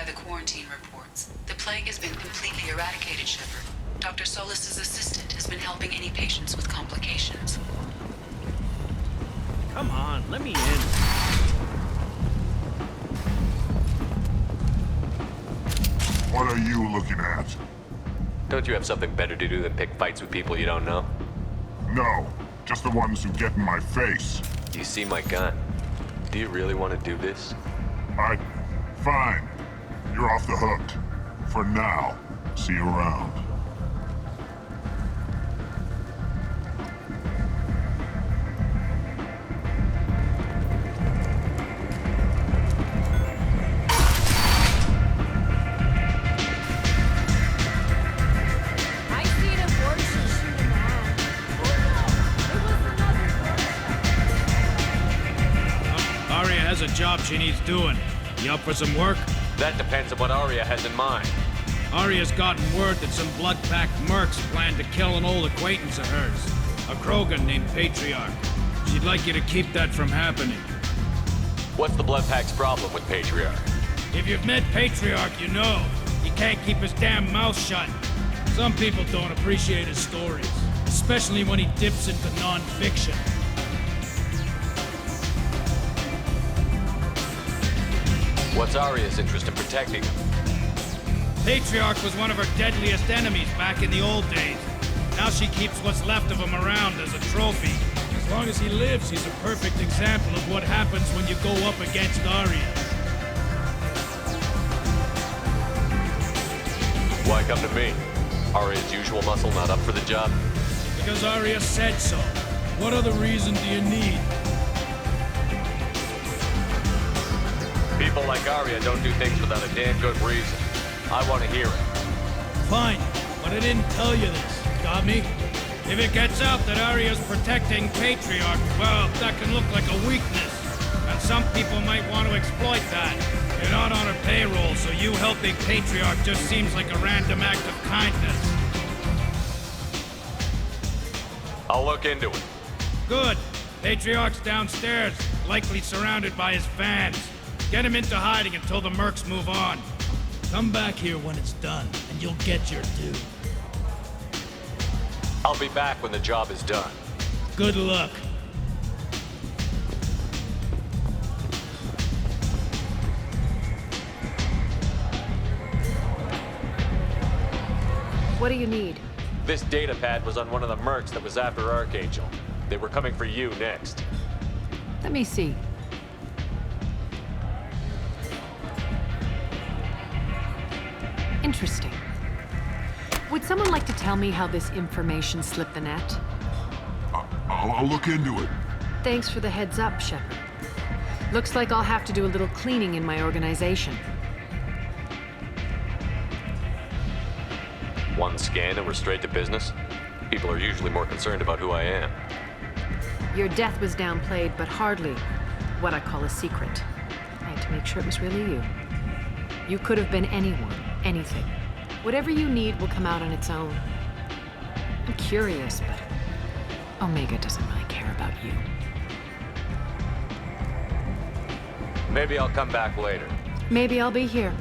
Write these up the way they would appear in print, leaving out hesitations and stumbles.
verify the quarantine reports. The plague has been completely eradicated, Shepard. Dr. Solis's assistant has been helping any patients with complications. Come on, let me in. What are you looking at? Don't you have something better to do than pick fights with people you don't know? No, just the ones who get in my face. You see my gun. Do you really want to do this? Fine. You're off the hook. For now. See you around. A job she needs doing. You up for some work? That depends on what Arya has in mind. Arya's gotten word that some blood-packed mercs plan to kill an old acquaintance of hers, a Krogan named Patriarch. She'd like you to keep that from happening. What's the blood-pack's problem with Patriarch? If you've met Patriarch, you know. He can't keep his damn mouth shut. Some people don't appreciate his stories, especially when he dips into non-fiction. What's Arya's interest in protecting him? Patriarch was one of her deadliest enemies back in the old days. Now she keeps what's left of him around as a trophy. As long as he lives, he's a perfect example of what happens when you go up against Arya. Why come to me? Arya's usual muscle not up for the job? Because Arya said so. What other reason do you need? People like Arya don't do things without a damn good reason. I want to hear it. Fine, but I didn't tell you this. Got me? If it gets out that Arya's protecting Patriarch, well, that can look like a weakness. And some people might want to exploit that. You're not on her payroll, so you helping Patriarch just seems like a random act of kindness. I'll look into it. Good. Patriarch's downstairs, likely surrounded by his fans. Get him into hiding until the mercs move on. Come back here when it's done, and you'll get your due. I'll be back when the job is done. Good luck. What do you need? This data pad was on one of the mercs that was after Archangel. They were coming for you next. Let me see. Interesting. Would someone like to tell me how this information slipped the net? I'll look into it. Thanks for the heads up, Shepard. Looks like I'll have to do a little cleaning in my organization. One scan and we're straight to business? People are usually more concerned about who I am. Your death was downplayed, but hardly what I call a secret. I had to make sure it was really you. You could have been anyone, anything. Whatever you need will come out on its own. I'm curious, but Omega doesn't really care about you. Maybe I'll come back later. Maybe I'll be here.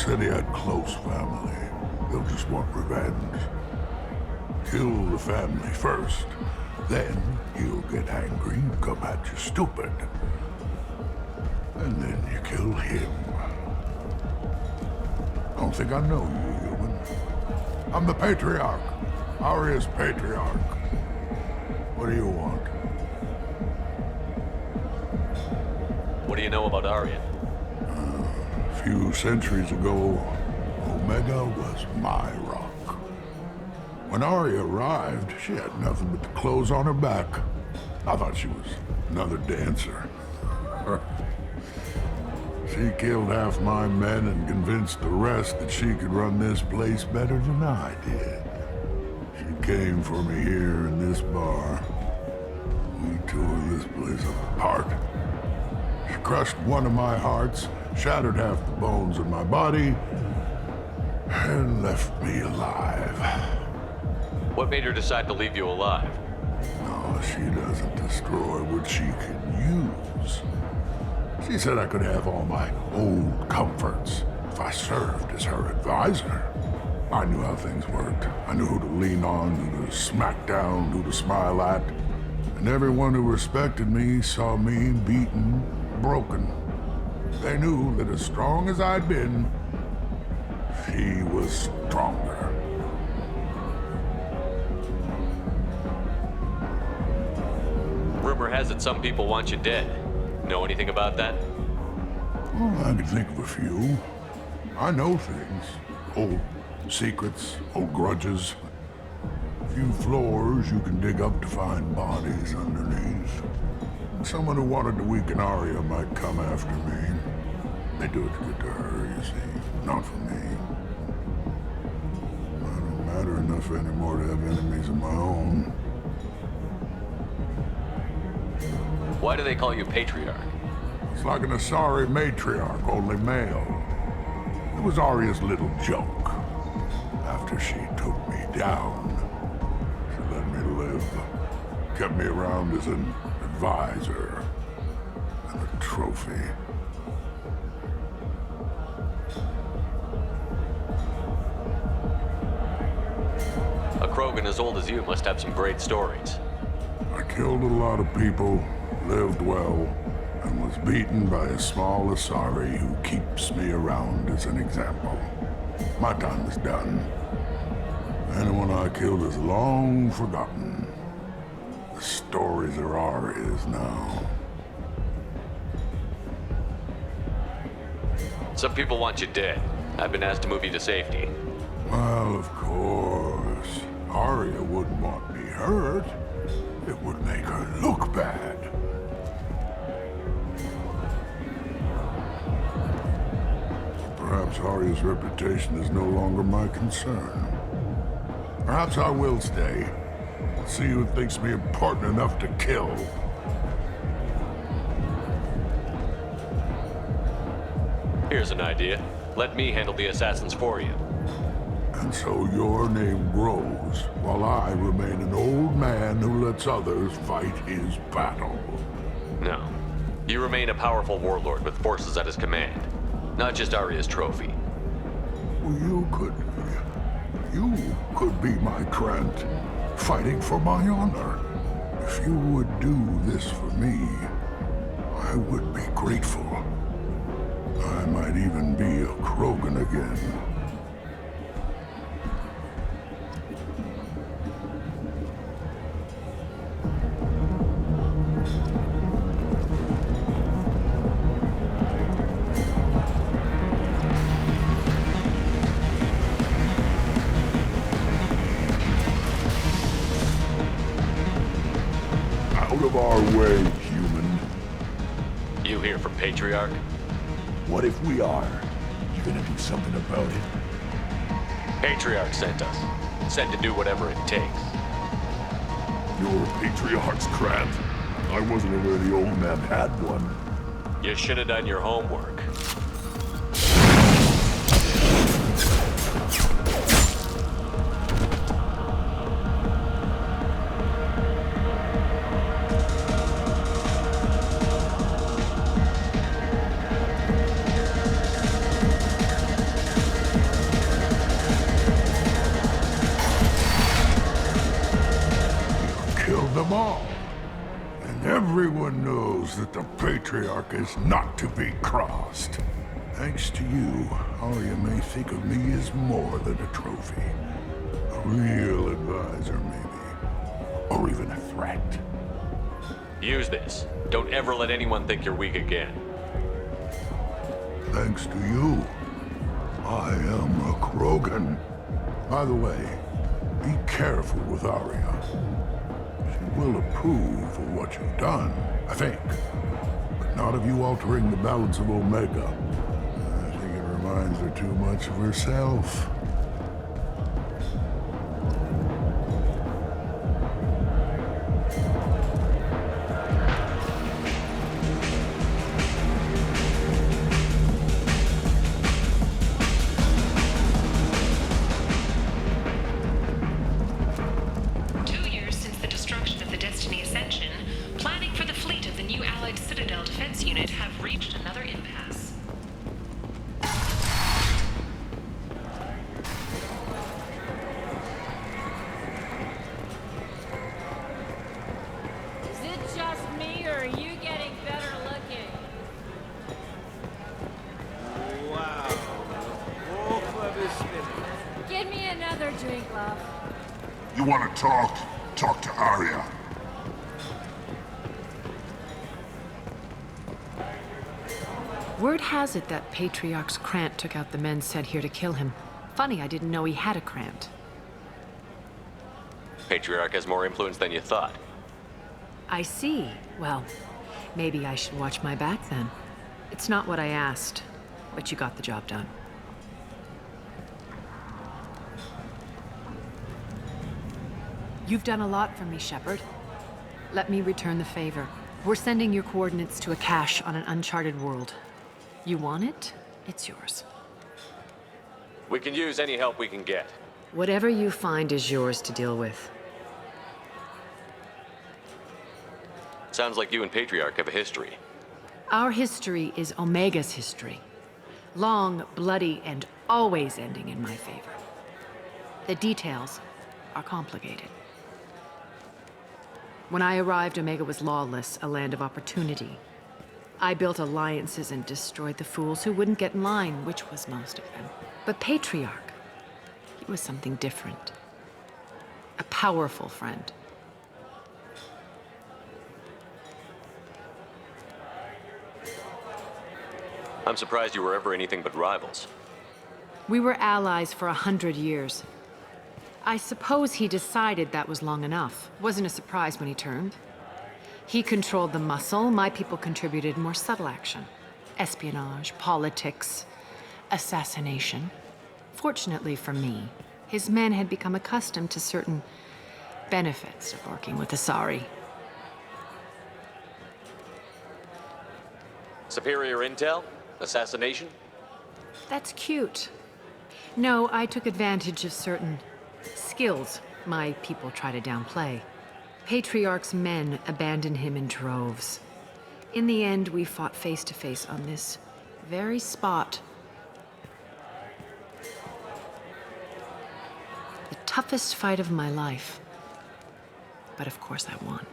said he had close family. They'll just want revenge. Kill the family first. Then he'll get angry and come at you stupid. And then you kill him. I don't think I know you, human. I'm the Patriarch. Aria's Patriarch. What do you want? What do you know about Arya? A few centuries ago, Omega was my rock. When Arya arrived, she had nothing but the clothes on her back. I thought she was another dancer. She killed half my men and convinced the rest that she could run this place better than I did. She came for me here in this bar. We tore this place apart. She crushed one of my hearts, shattered half the bones in my body, and left me alive. What made her decide to leave you alive? No, she doesn't destroy what she can use. She said I could have all my old comforts if I served as her advisor. I knew how things worked. I knew who to lean on, who to smack down, who to smile at. And everyone who respected me saw me beaten, broken. They knew that as strong as I'd been, she was stronger. Rumor has it some people want you dead. Know anything about that? Well, I can think of a few. I know things. Old secrets, old grudges. A few floors you can dig up to find bodies underneath. Someone who wanted to weaken Arya might come after me. They do it to get to her, you see. Not for me. I don't matter enough anymore to have enemies of my own. Why do they call you Patriarch? It's like an Asari matriarch, only male. It was Arya's little joke. After she took me down, she let me live. Kept me around as an advisor and a trophy. A Krogan as old as you must have some great stories. I killed a lot of people, lived well, and was beaten by a small Asari who keeps me around as an example. My time is done. Anyone I killed is long forgotten. The stories are Arya's now. Some people want you dead. I've been asked to move you to safety. Well, of course. Arya wouldn't want me hurt. It would make her look bad. Perhaps Arya's reputation is no longer my concern. Perhaps I will stay. See who thinks me important enough to kill. Here's an idea. Let me handle the assassins for you. And so your name grows, while I remain an old man who lets others fight his battle. No. You remain a powerful warlord with forces at his command. Not just Arya's trophy. Well, you could be my Trent, fighting for my honor. If you would do this for me, I would be grateful. I might even be a Krogan again. Out of our way, human. You here from Patriarch? What if we are? You gonna do something about it? Patriarch sent us. Sent to do whatever it takes. You're Patriarch's crap. I wasn't aware the old man had one. You should have done your homework. that the Patriarch is not to be crossed. Thanks to you, Arya may think of me as more than a trophy. A real advisor, maybe. Or even a threat. Use this. Don't ever let anyone think you're weak again. Thanks to you, I am a Krogan. By the way, be careful with Arya. She will approve of what you've done, I think. But not of you altering the balance of Omega. I think it reminds her too much of herself. You want to talk? Talk to Arya. Word has it that Patriarch's Krant took out the men sent here to kill him. Funny, I didn't know he had a Krant. Patriarch has more influence than you thought. I see. Well, maybe I should watch my back then. It's not what I asked, but you got the job done. You've done a lot for me, Shepard. Let me return the favor. We're sending your coordinates to a cache on an uncharted world. You want it? It's yours. We can use any help we can get. Whatever you find is yours to deal with. Sounds like you and Patriarch have a history. Our history is Omega's history. Long, bloody, and always ending in my favor. The details are complicated. When I arrived, Omega was lawless, a land of opportunity. I built alliances and destroyed the fools who wouldn't get in line, which was most of them. But Patriarch, he was something different. A powerful friend. I'm surprised you were ever anything but rivals. We were allies for 100 years. I suppose he decided that was long enough. Wasn't a surprise when he turned. He controlled the muscle, my people contributed more subtle action. Espionage, politics, assassination. Fortunately for me, his men had become accustomed to certain benefits of working with Asari. Superior intel? Assassination? That's cute. No, I took advantage of certain skills my people try to downplay. Patriarch's men abandoned him in droves. In the end, we fought face to face on this very spot. The toughest fight of my life. But of course I won.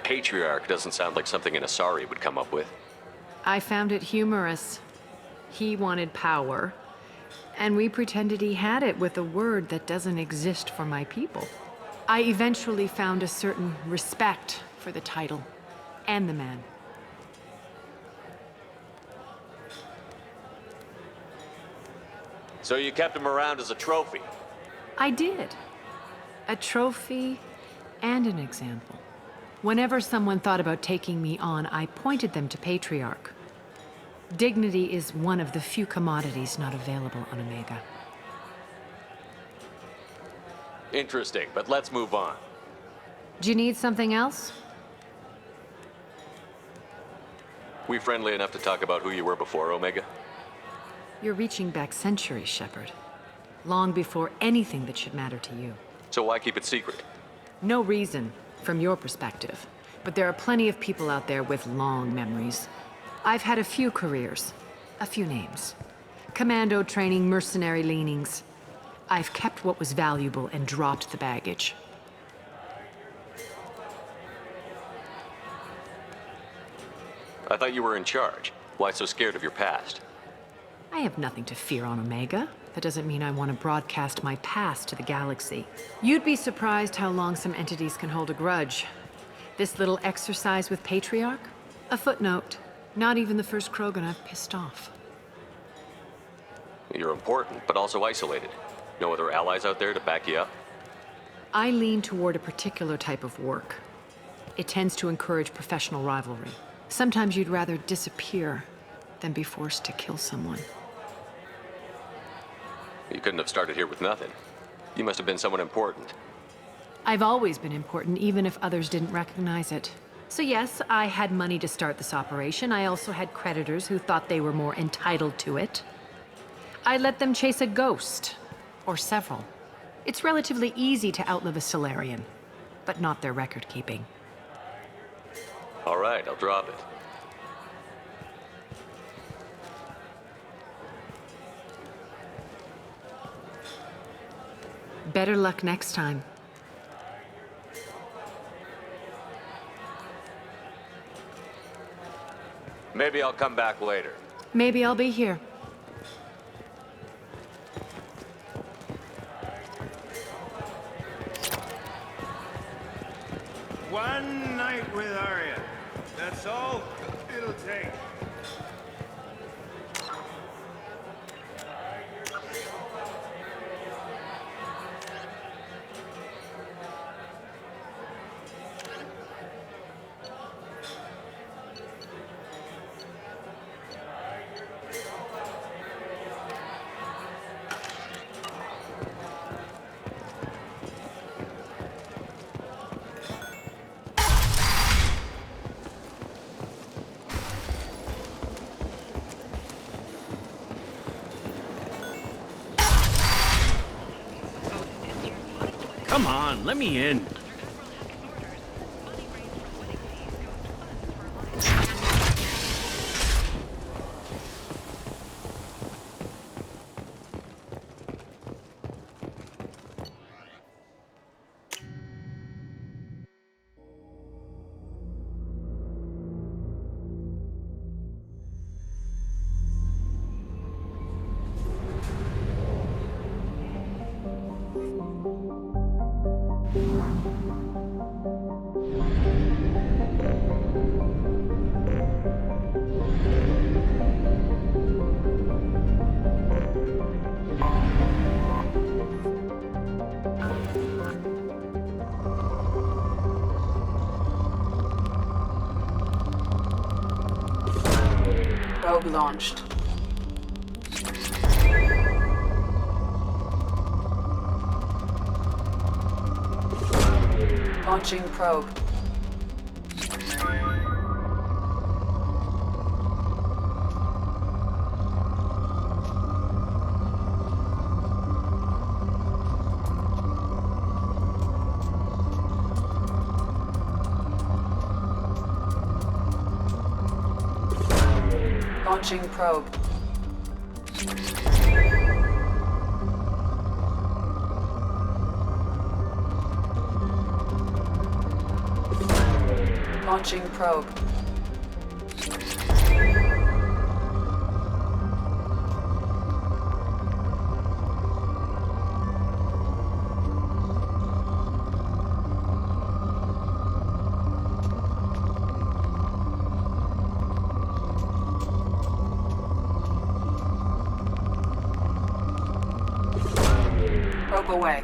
Patriarch doesn't sound like something an Asari would come up with. I found it humorous. He wanted power, and we pretended he had it with a word that doesn't exist for my people. I eventually found a certain respect for the title and the man. So you kept him around as a trophy? I did. A trophy and an example. Whenever someone thought about taking me on, I pointed them to Patriarch. Dignity is one of the few commodities not available on Omega. Interesting, but let's move on. Do you need something else? We friendly enough to talk about who you were before Omega? You're reaching back centuries, Shepard. Long before anything that should matter to you. So why keep it secret? No reason, from your perspective. But there are plenty of people out there with long memories. I've had a few careers, a few names. Commando training, mercenary leanings. I've kept what was valuable and dropped the baggage. I thought you were in charge. Why so scared of your past? I have nothing to fear on Omega. That doesn't mean I want to broadcast my past to the galaxy. You'd be surprised how long some entities can hold a grudge. This little exercise with Patriarch? A footnote. Not even the first Krogan I've pissed off. You're important, but also isolated. No other allies out there to back you up? I lean toward a particular type of work. It tends to encourage professional rivalry. Sometimes you'd rather disappear than be forced to kill someone. You couldn't have started here with nothing. You must have been someone important. I've always been important, even if others didn't recognize it. So yes, I had money to start this operation. I also had creditors who thought they were more entitled to it. I let them chase a ghost, or several. It's relatively easy to outlive a Solarian, but not their record-keeping. All right, I'll drop it. Better luck next time. Maybe I'll come back later. Maybe I'll be here. One night with Arya. That's all it'll take. Come on, let me in. Probe launched. Launching probe. Launching probe. Launching probe. Probe away.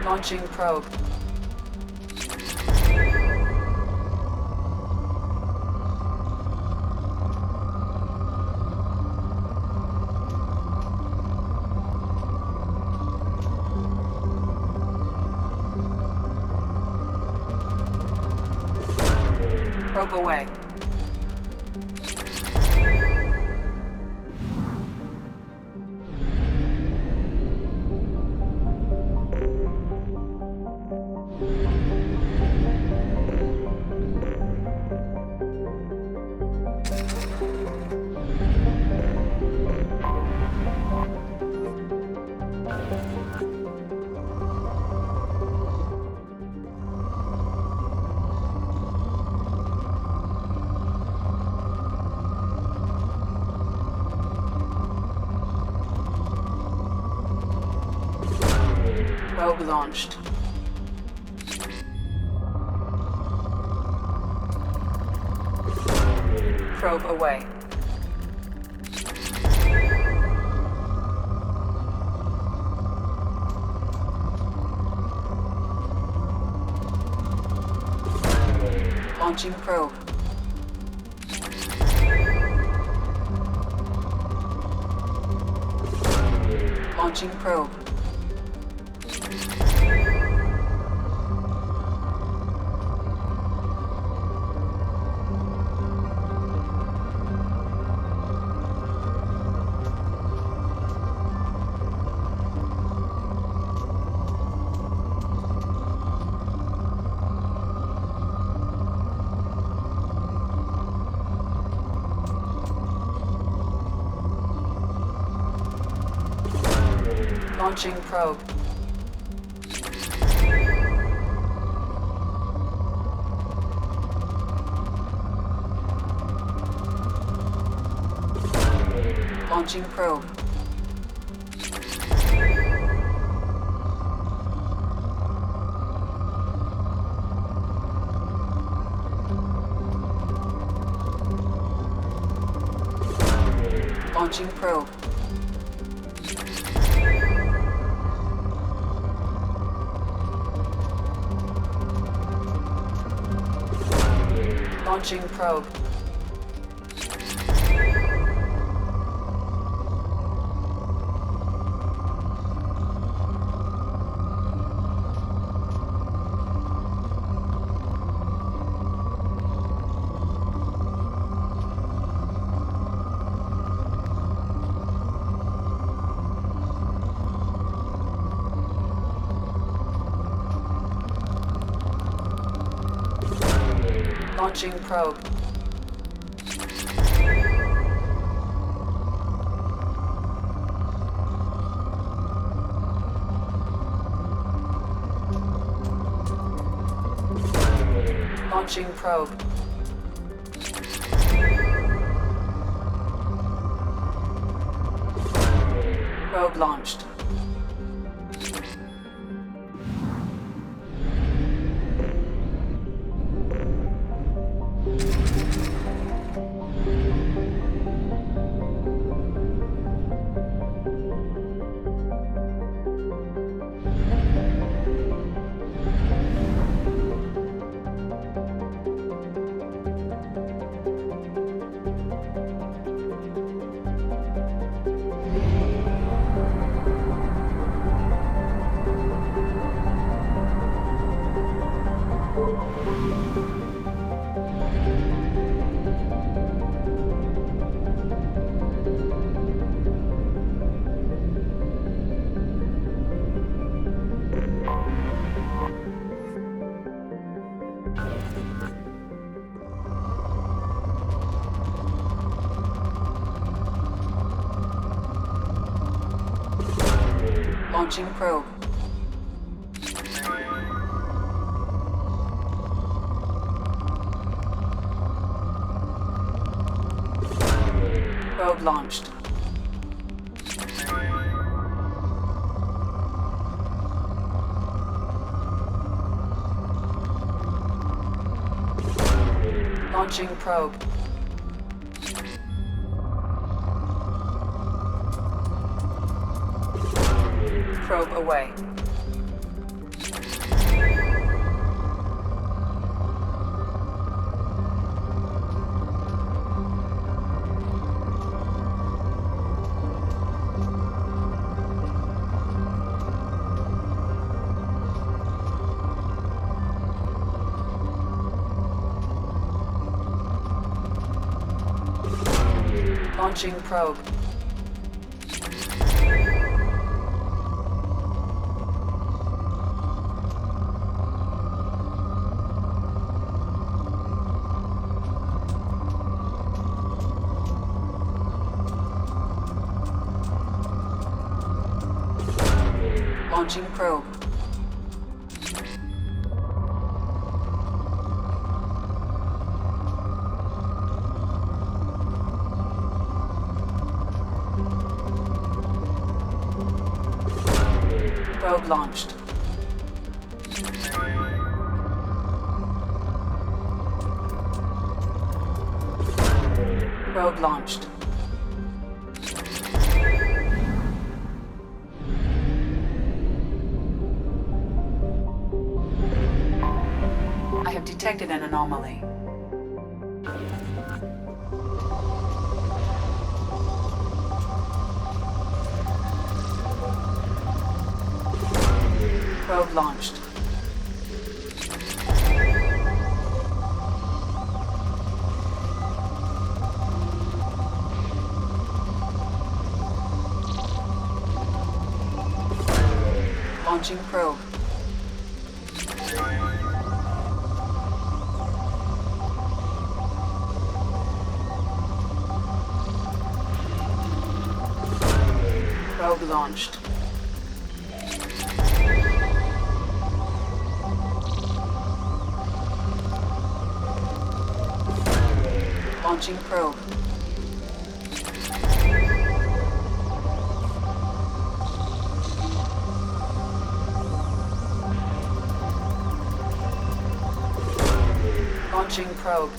Launching probe. Probe away. Probe launched. Probe away. Launching probe. Launching probe. Launching probe. Launching probe. Launching probe. Launching probe. Launching probe. Launching probe. Probe launched. Launching probe. Probe launched. Launching probe. Probe away. Launching probe. Launching probe. Probe launched. Probe launched. I have detected an anomaly. Probe launched. Launching probe. Probe launched. Launching probe. Launching probe.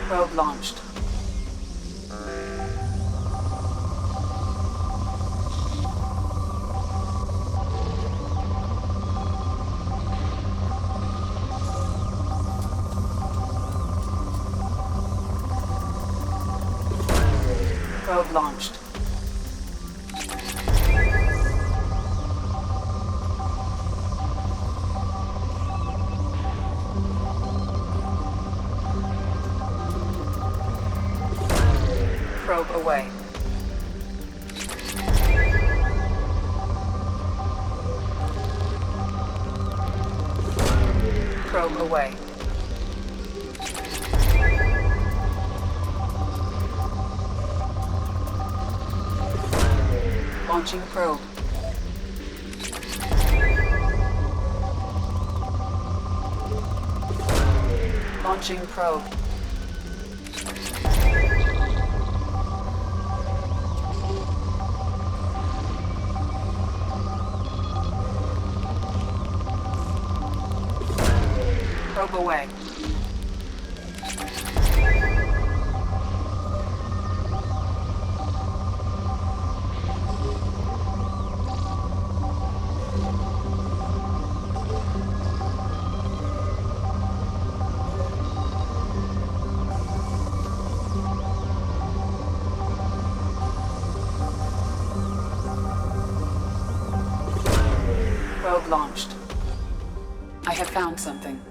Probe launched. Probe launched. Probe away. Probe away. Launching probe. Launching probe. Probe away. Probe launched. I have found something.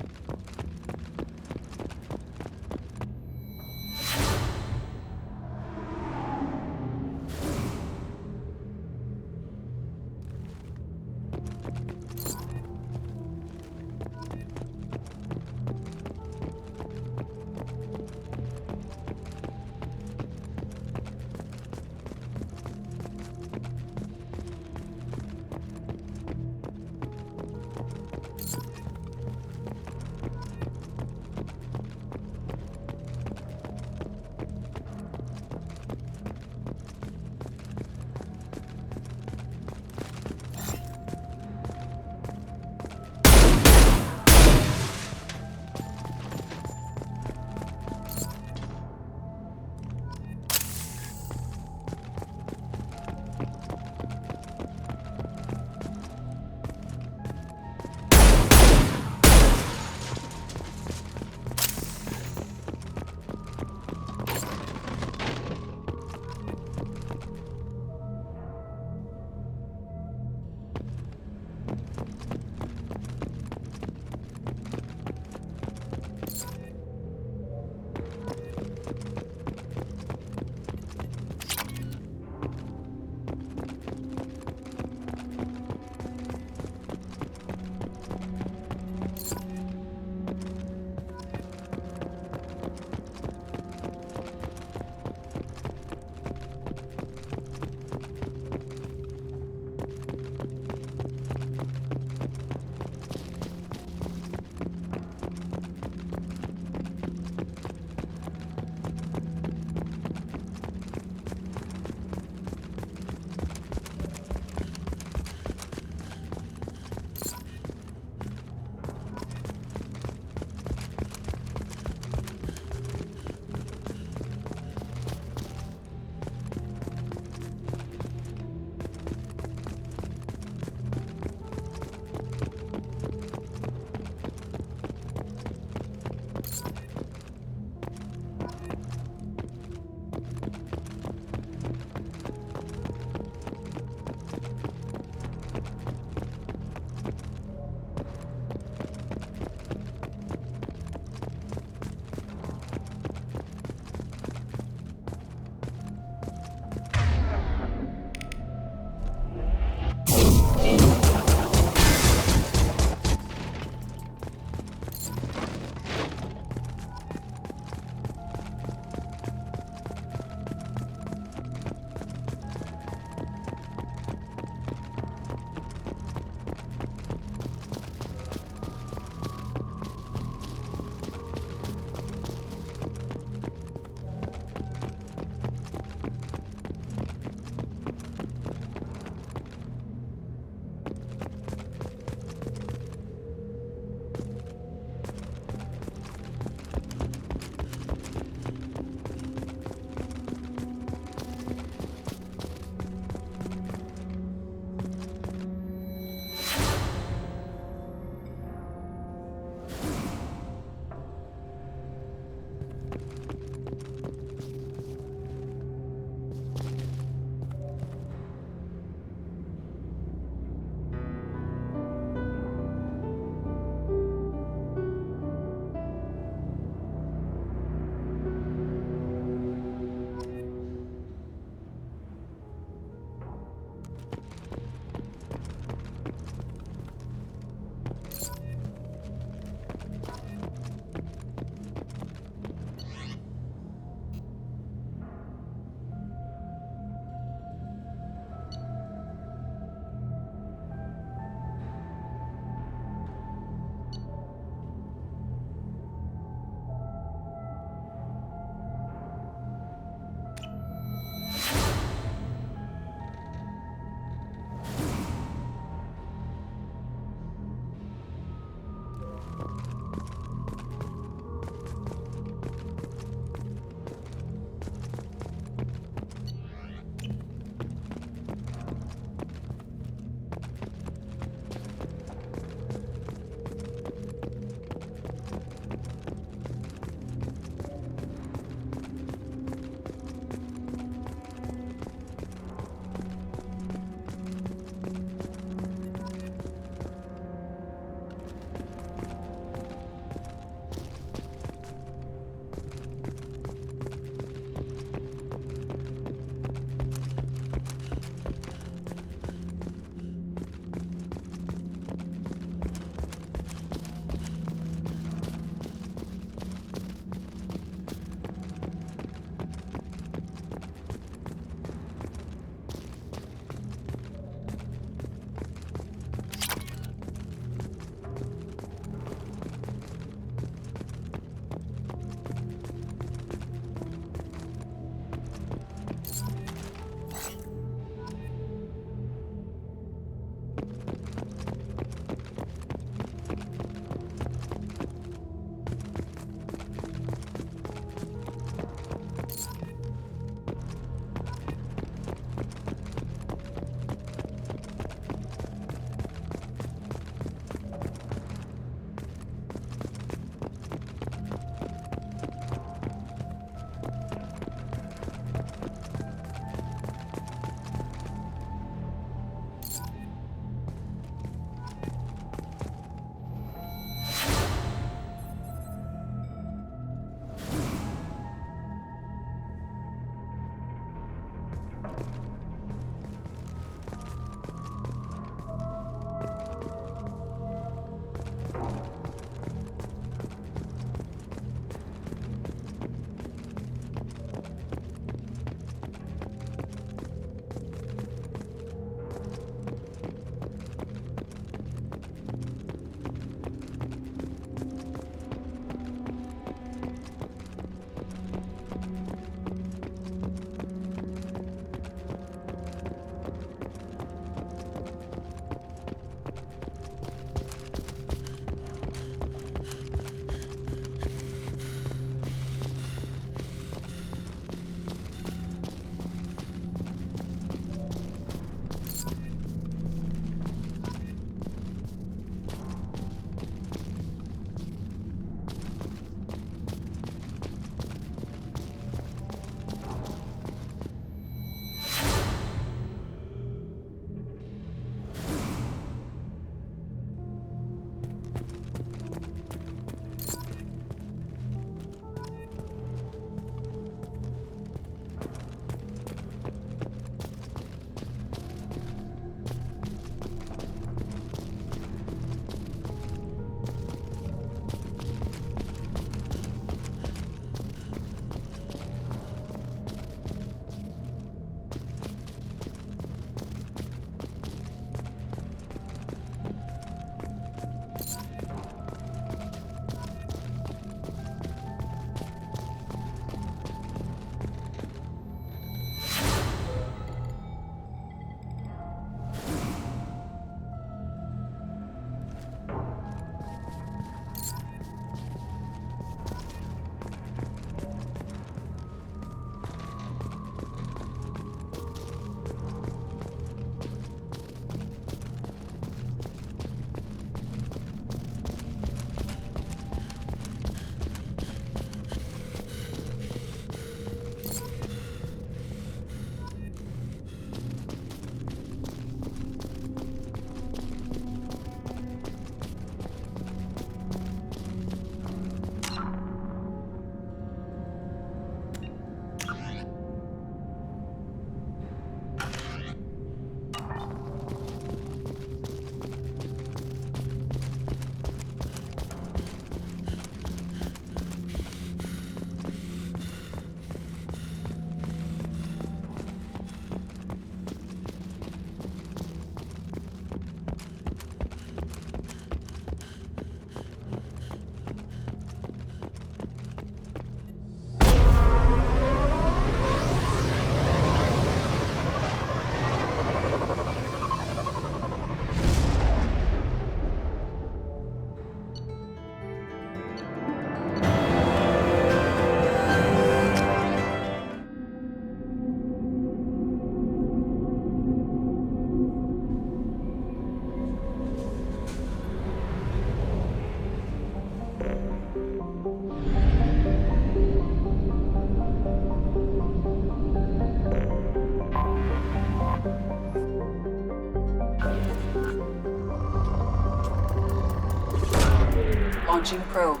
Launching probe.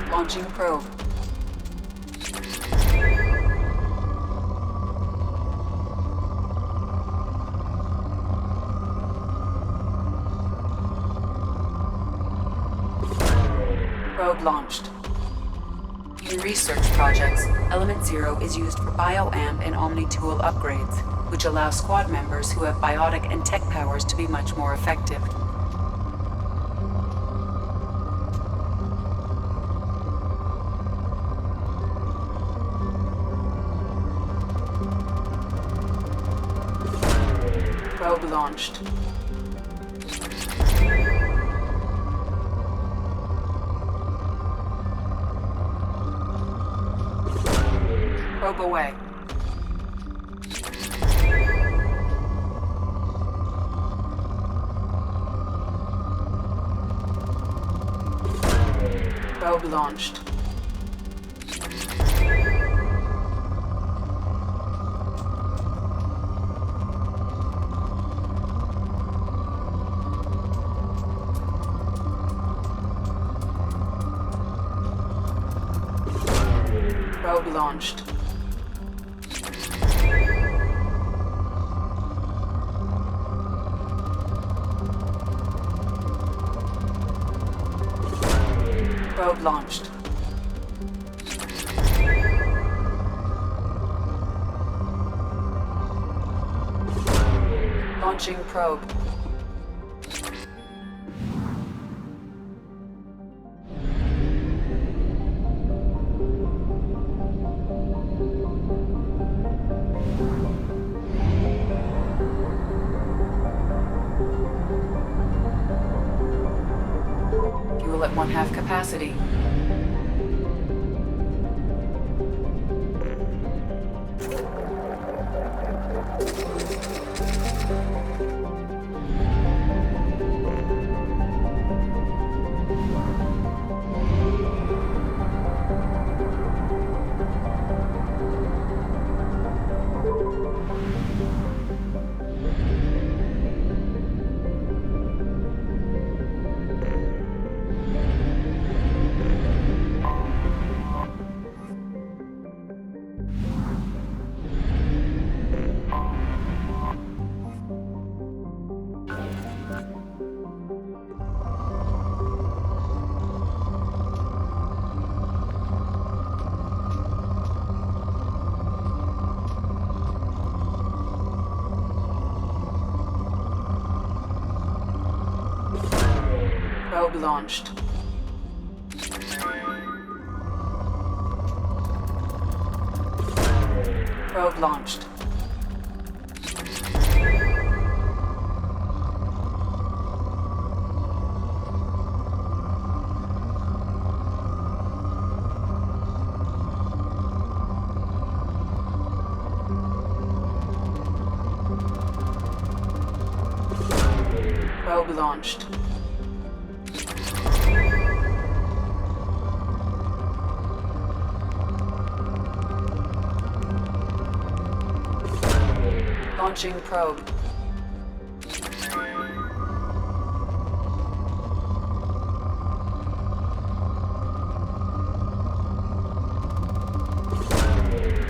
Launching probe. Probe launched. In research projects, Element Zero is used for bioamp and omni-tool upgrades, which allow squad members who have biotic and tech powers to be much more effective. Probe launched. Probe away. Probe launched. Probe launched. Probe launched. Launching probe. Fuel at 1/2 capacity. Probe launched. Probe launched. Probe launched. Launching probe.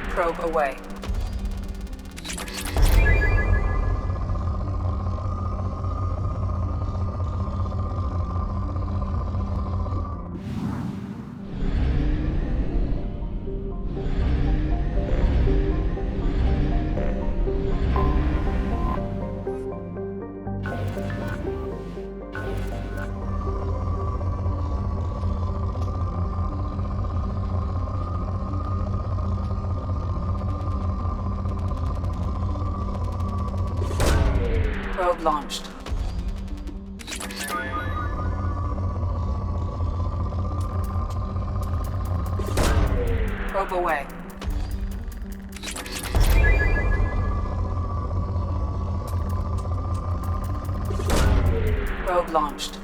Probe away. Probe launched. Probe away. Probe launched.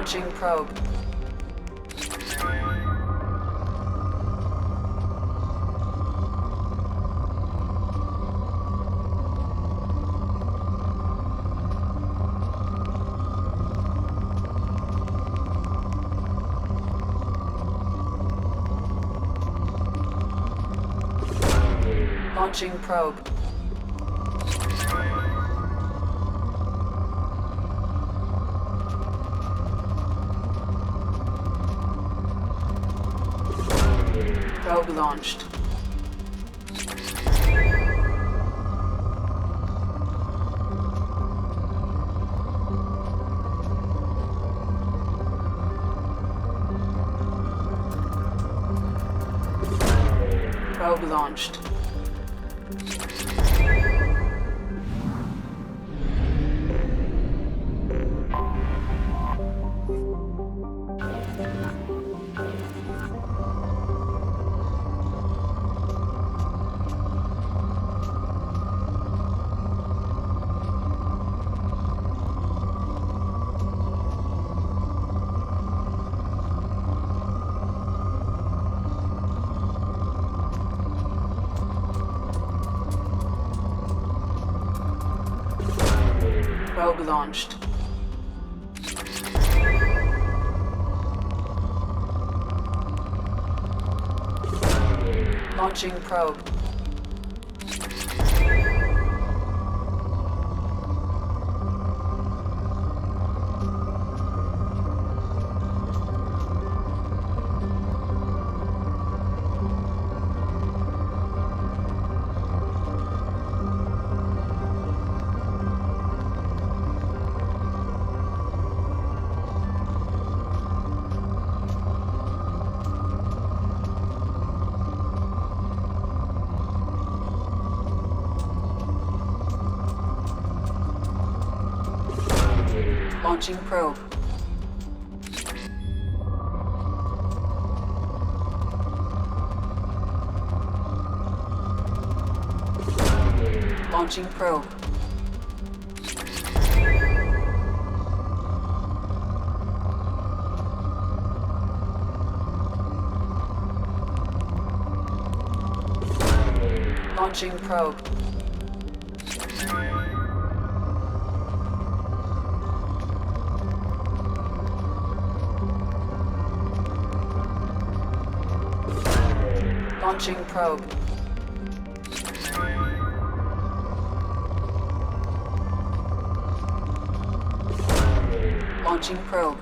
Launching probe. Launching probe. Probe launched. Probe launched. Probe launched. Launching probe. Launching probe. Launching probe. Launching probe. Launching probe. Launching probe.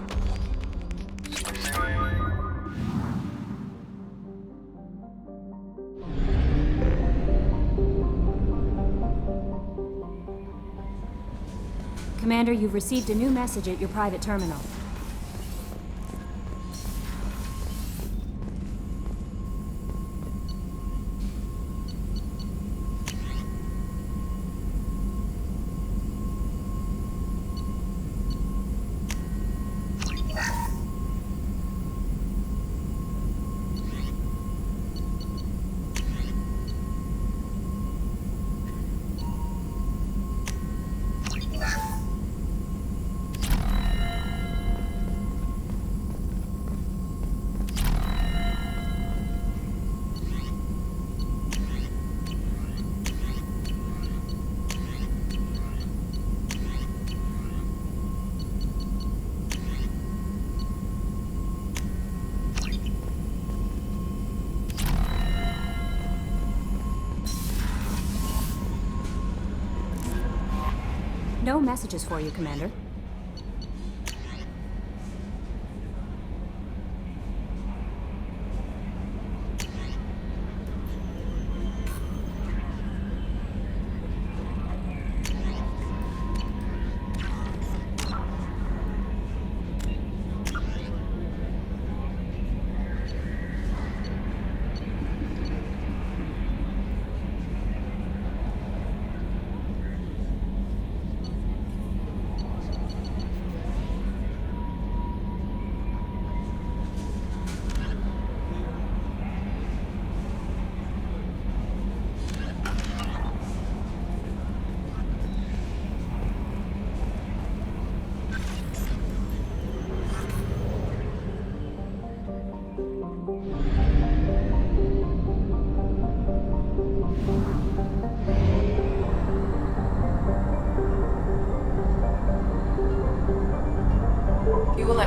Commander, you've received a new message at your private terminal. No messages for you, Commander.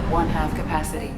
1/2 capacity.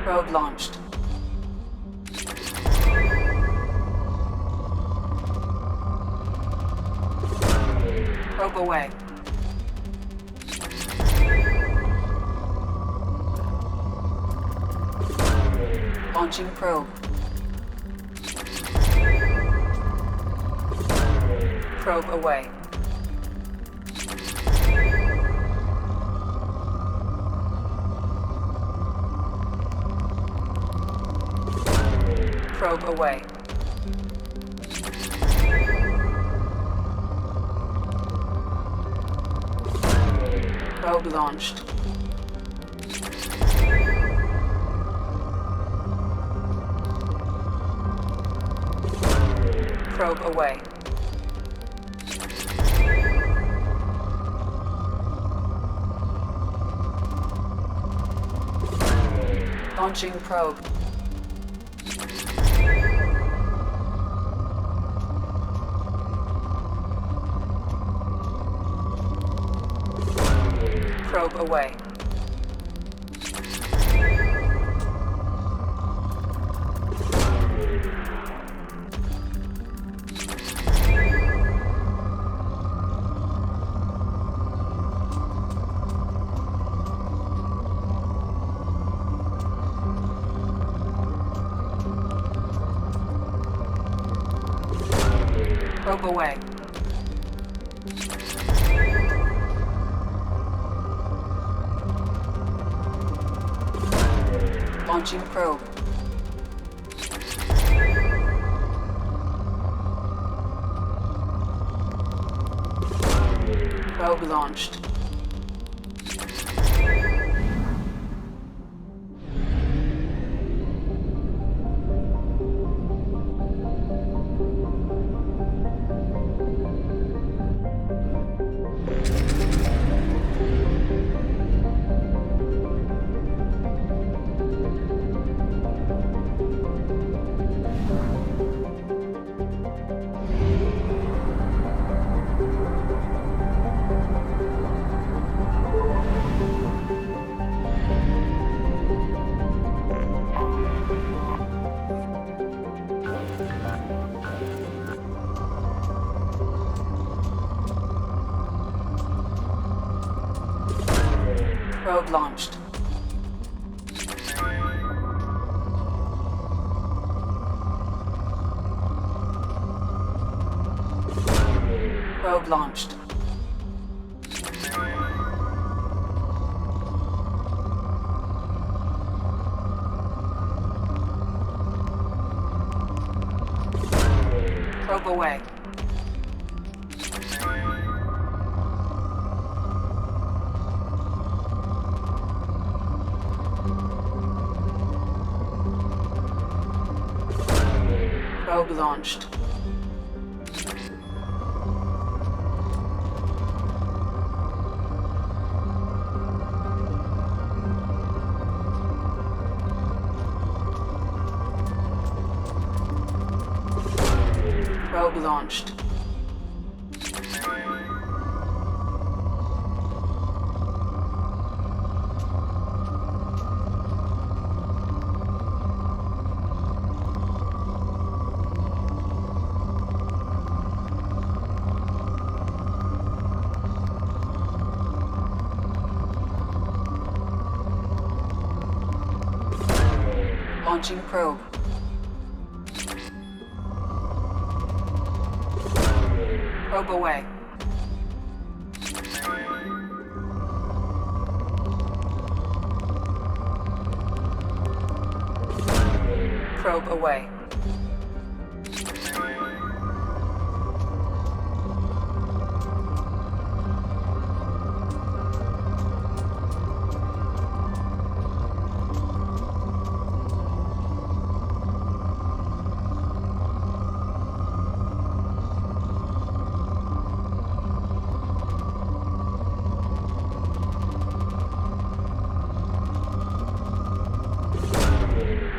Probe launched. Probe away. Launching probe. Probe away. Probe away. Probe launched. Probe away. Launching probe. Probe away. Probe away. Launching probe. Probe launched. Probe launched. Probe launched. Probe away. Probe launched. Probe launched. Launching probe. Probe away. Probe away.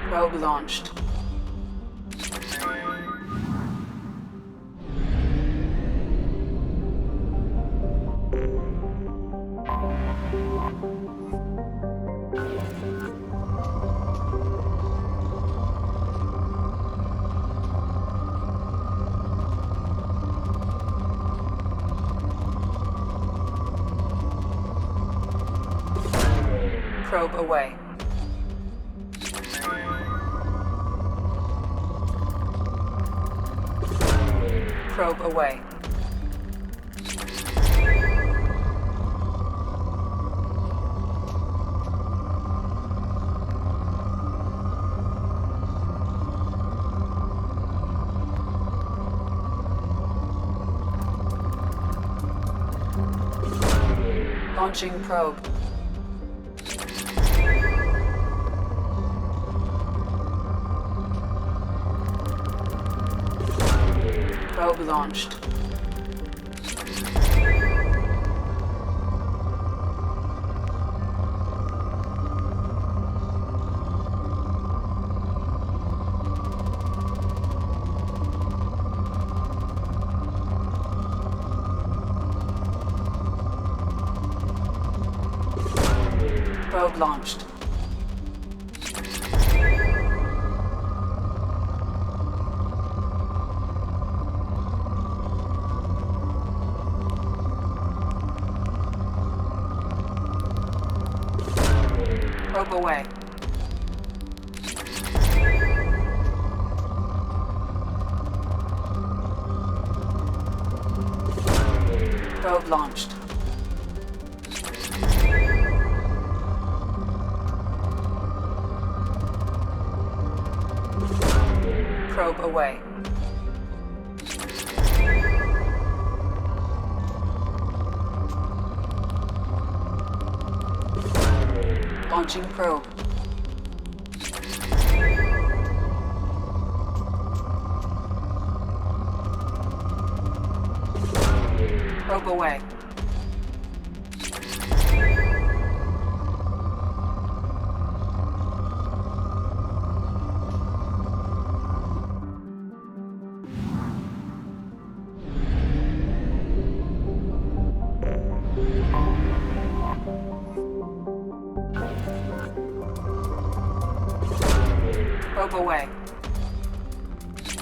Probe launched. Probe away. Probe away. Launching probe. Probe launched. Probe launched. Probe away. Probe launched. Probe away. Launching probe. Probe away. Probe away.